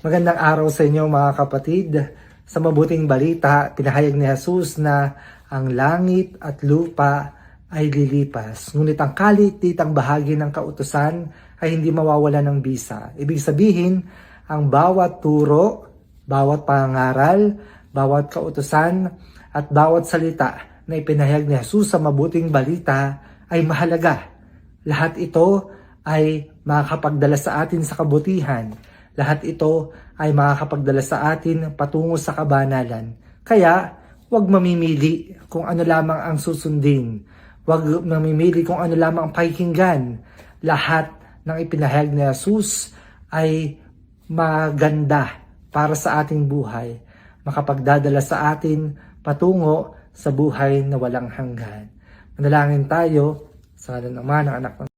Magandang araw sa inyo mga kapatid. Sa mabuting balita, pinahayag ni Jesus na ang langit at lupa ay lilipas. Ngunit ang kalititang bahagi ng kautusan ay hindi mawawala ng bisa. Ibig sabihin, ang bawat turo, bawat pangaral, bawat kautusan, at bawat salita na ipinahayag ni Jesus sa mabuting balita ay mahalaga. Lahat ito ay makakapagdala sa atin sa kabutihan. Lahat ito ay makakapagdala sa atin patungo sa kabanalan. Kaya, huwag mamimili kung ano lamang ang susundin. Huwag mamimili kung ano lamang ang pakikinggan. Lahat ng ipinahayag ni Jesus ay maganda para sa ating buhay. Makapagdadala sa atin patungo sa buhay na walang hanggan. Manalangin tayo sa ngalan ng Ama, ng Anak,